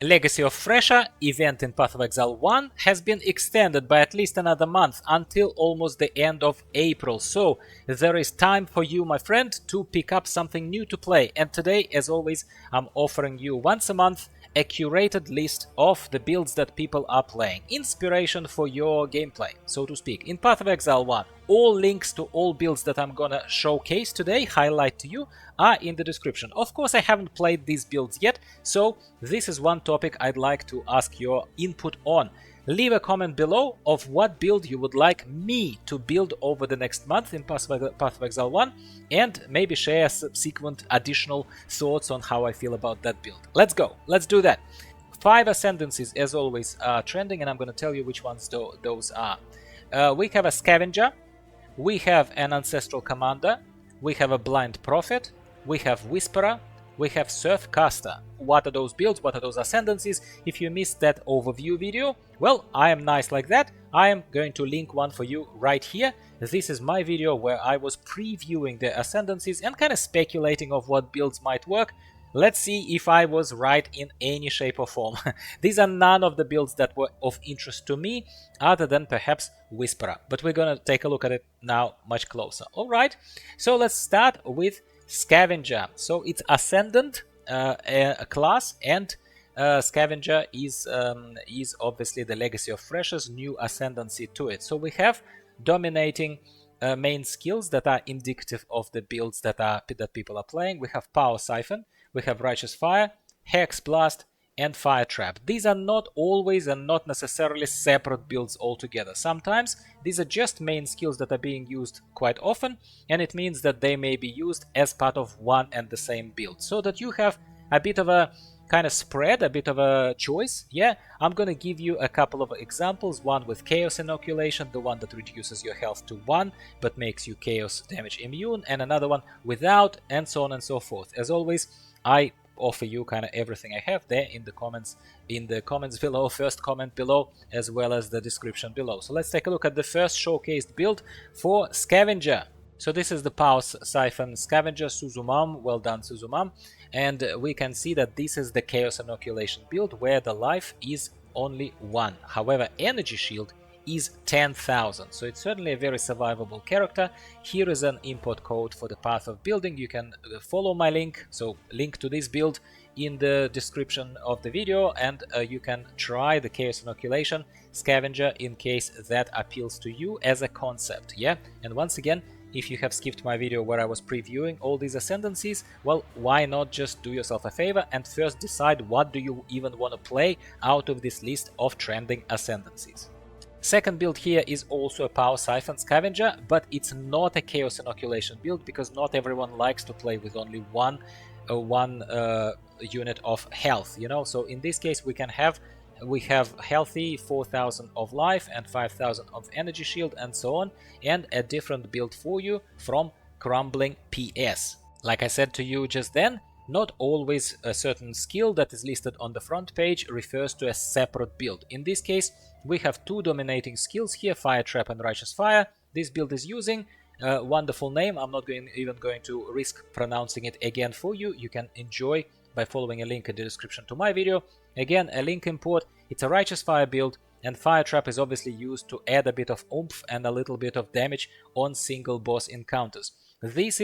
Legacy of Phrecia event in Path of Exile 1 has been extended by at least another month until almost the end of April, so there is time for you, my friend, to pick up something new to play. And today, as always, I'm offering you once a month a curated list of the builds that people are playing. Inspiration for your gameplay, so to speak. In Path of Exile 1, all links to all builds that I'm gonna showcase today, highlight to you, are in the description. Of course, I haven't played these builds yet, so this is one topic I'd like to ask your input on. Leave a comment below of what build you would like me to build over the next month in Path of Exile 1, and maybe share subsequent additional thoughts on how I feel about that build. Let's go, let's do that. 5 Ascendancies, as always, are trending, and I'm going to tell you which ones those are. We have a Scavenger, we have an Ancestral Commander, we have a Blind Prophet, we have Whisperer, we have Surfcaster. What are those builds? What are those Ascendancies? If you missed that overview video, well, I am nice like that. I am going to link one for you right here. This is my video where I was previewing the Ascendancies and kind of speculating of what builds might work. Let's see if I was right in any shape or form. These are none of the builds that were of interest to me, other than perhaps Whisperer. But we're gonna take a look at it now much closer. Alright, so let's start with Scavenger. So it's Ascendant a class, and Scavenger is obviously the Legacy of Phrecia's new ascendancy to it. So we have dominating main skills that are indicative of the builds that people are playing. We have Power Siphon, we have Righteous Fire, Hex Blast, and Fire Trap. These are not always and not necessarily separate builds altogether. Sometimes these are just main skills that are being used quite often, and it means that they may be used as part of one and the same build, so that you have a bit of a kind of spread, a bit of a choice. Yeah, I'm gonna give you a couple of examples, one with Chaos Inoculation, the one that reduces your health to 1 but makes you Chaos damage immune, and another one without, and so on and so forth. As always, I offer you kind of everything I have there in the comments below, first comment below, as well as the description below. So let's take a look at the first showcased build for Scavenger. So this is the Power Siphon Scavenger, Suzumam. Well done, Suzumam. And we can see that this is the Chaos Inoculation build, where the life is only 1. However, Energy Shield is 10,000, so it's certainly a very survivable character. Here is an import code for the Path of Building. You can follow my link, so link to this build in the description of the video, and you can try the Chaos Inoculation Scavenger in case that appeals to you as a concept. Yeah, and once again, if you have skipped my video where I was previewing all these ascendancies, well, why not just do yourself a favor and first decide what do you even want to play out of this list of trending ascendancies. Second build here is also a Power Siphon Scavenger, but it's not a Chaos Inoculation build, because not everyone likes to play with only one unit of health, you know. So in this case we have healthy 4,000 of life and 5,000 of energy shield and so on, and a different build for you from Crumbling PS. Like I said to you just then, not always a certain skill that is listed on the front page refers to a separate build. In this case, we have 2 dominating skills here, Fire Trap and Righteous Fire. This build is using a wonderful name. I'm not even going to risk pronouncing it again for you. You can enjoy by following a link in the description to my video. Again, a link import. It's a Righteous Fire build, and Fire Trap is obviously used to add a bit of oomph and a little bit of damage on single boss encounters. This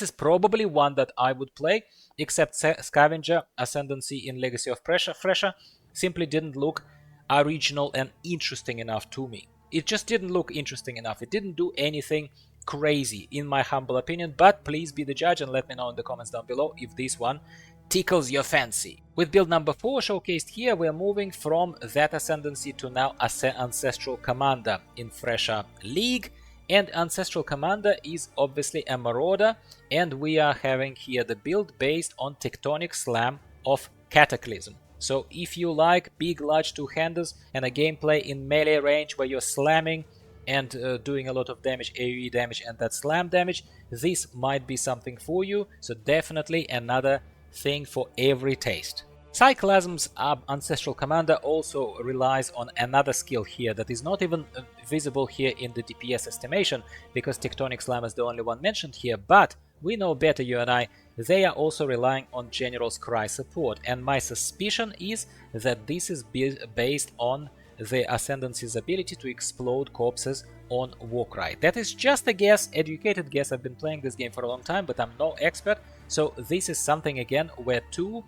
is probably one that I would play, except Scavenger Ascendancy in Legacy of Phrecia simply didn't look original and interesting enough to me. It just didn't look interesting enough. It didn't do anything crazy, in my humble opinion, but please be the judge and let me know in the comments down below if this one tickles your fancy. With build number 4 showcased here, we are moving from that ascendancy to now Ancestral Commander in Phrecia League. And Ancestral Commander is obviously a Marauder, and we are having here the build based on Tectonic Slam of Cataclysm. So if you like big large two-handers and a gameplay in melee range where you're slamming and doing a lot of damage, AoE damage and that slam damage, this might be something for you. So definitely another thing for every taste. Cyclasm's Ancestral Commander also relies on another skill here that is not even visible here in the DPS estimation, because Tectonic Slam is the only one mentioned here, but we know better, you and I. They are also relying on General's Cry support, and my suspicion is that this is based on the Ascendancies' ability to explode corpses on Warcry. That is just a guess, educated guess. I've been playing this game for a long time, but I'm no expert, so this is something again where two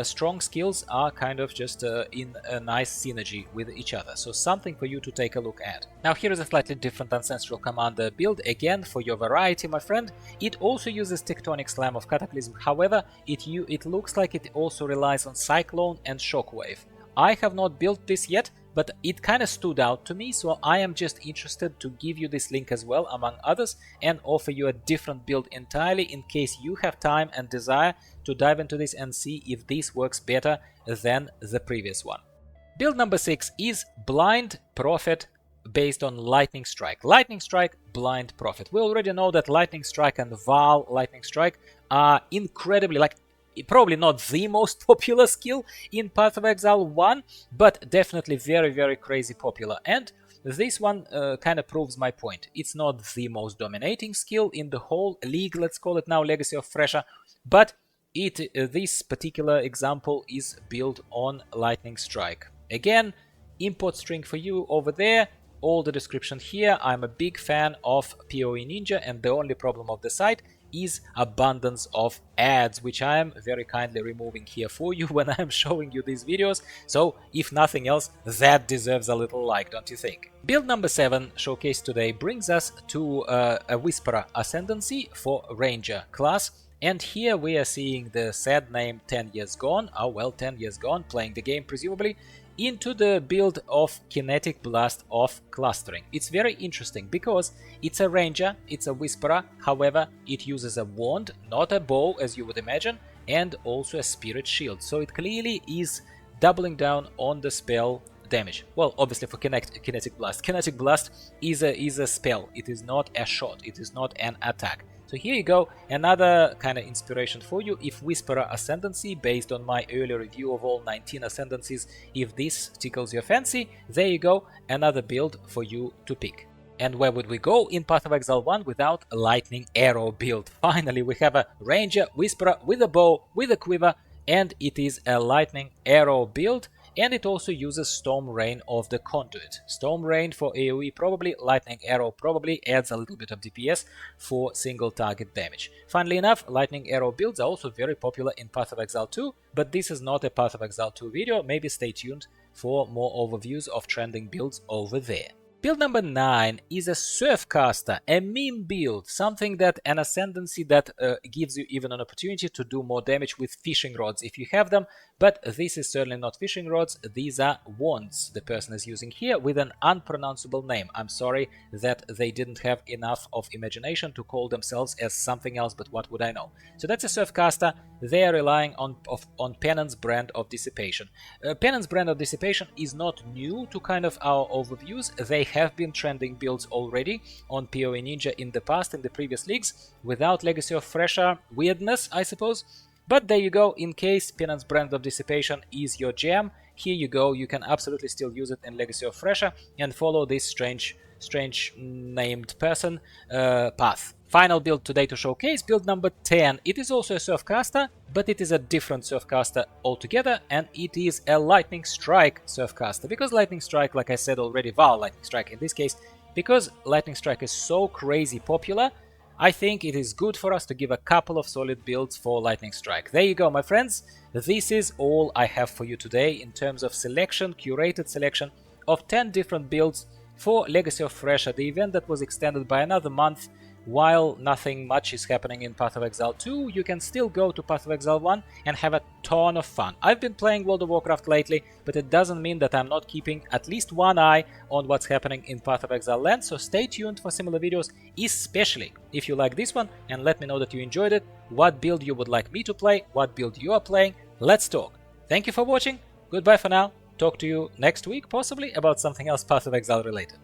strong skills are kind of just in a nice synergy with each other. So something for you to take a look at. Now here is a slightly different Ancestral Commander build, again for your variety, my friend. It also uses Tectonic Slam of Cataclysm, however, it looks like it also relies on Cyclone and Shockwave. I have not built this yet, but it kind of stood out to me, so I am just interested to give you this link as well, among others, and offer you a different build entirely in case you have time and desire to dive into this and see if this works better than the previous one. Build number 6 is Blind Prophet based on Lightning Strike. Lightning Strike, Blind Prophet. We already know that Lightning Strike and Val Lightning Strike are incredibly, probably not the most popular skill in Path of Exile 1, but definitely very, very crazy popular. And this one kind of proves my point. It's not the most dominating skill in the whole league, let's call it now, Legacy of Phrecia, but this particular example is built on Lightning Strike. Again, import string for you over there, all the description here. I'm a big fan of PoE.Ninja, and the only problem of the site is abundance of ads, which I am very kindly removing here for you when I am showing you these videos. So if nothing else, that deserves a little like, don't you think? Build number 7 showcased today brings us to a Whisperer Ascendancy for Ranger class. And here we are seeing the sad name 10 Years Gone, oh well, 10 Years Gone, playing the game presumably, into the build of Kinetic Blast of Clustering. It's very interesting because it's a ranger, it's a whisperer, however it uses a wand, not a bow as you would imagine, and also a spirit shield. So it clearly is doubling down on the spell damage. Well, obviously for Kinetic Blast. Kinetic Blast is a spell, it is not a shot, it is not an attack. So here you go, another kind of inspiration for you. If Whisperer Ascendancy, based on my earlier review of all 19 Ascendancies, if this tickles your fancy, there you go, another build for you to pick. And where would we go in Path of Exile 1 without a Lightning Arrow build? Finally, we have a Ranger Whisperer with a bow, with a quiver, and it is a Lightning Arrow build. And it also uses Storm Rain of the Conduit. Storm Rain for AoE probably, Lightning Arrow probably adds a little bit of DPS for single target damage. Funnily enough, Lightning Arrow builds are also very popular in Path of Exile 2, but this is not a Path of Exile 2 video, maybe stay tuned for more overviews of trending builds over there. Build number 9 is a Surfcaster, a meme build, something that an Ascendancy that gives you even an opportunity to do more damage with fishing rods if you have them, but this is certainly not fishing rods, these are wands the person is using here with an unpronounceable name. I'm sorry that they didn't have enough of imagination to call themselves as something else, but what would I know? So that's a Surfcaster. They are relying on Penance Brand of Dissipation. Penance Brand of Dissipation is not new to kind of our overviews. They have been trending builds already on PoE.Ninja in the past, in the previous leagues, without Legacy of Phrecia weirdness, I suppose. But there you go, in case Penance Brand of Dissipation is your jam, here you go, you can absolutely still use it in Legacy of Phrecia and follow this strange named person path. Final build today to showcase, build number 10. It is also a Surfcaster, but it is a different Surfcaster altogether, and it is a Lightning Strike Surfcaster. Because Lightning Strike, like I said already, Val Lightning Strike in this case, because Lightning Strike is so crazy popular, I think it is good for us to give a couple of solid builds for Lightning Strike. There you go, my friends. This is all I have for you today in terms of selection, curated selection of 10 different builds for Legacy of Phrecia, the event that was extended by another month. While nothing much is happening in Path of Exile 2, you can still go to Path of Exile 1 and have a ton of fun. I've been playing World of Warcraft lately, but it doesn't mean that I'm not keeping at least one eye on what's happening in Path of Exile land, so stay tuned for similar videos, especially if you like this one, and let me know that you enjoyed it, what build you would like me to play, what build you are playing. Let's talk. Thank you for watching, goodbye for now, talk to you next week, possibly about something else Path of Exile related.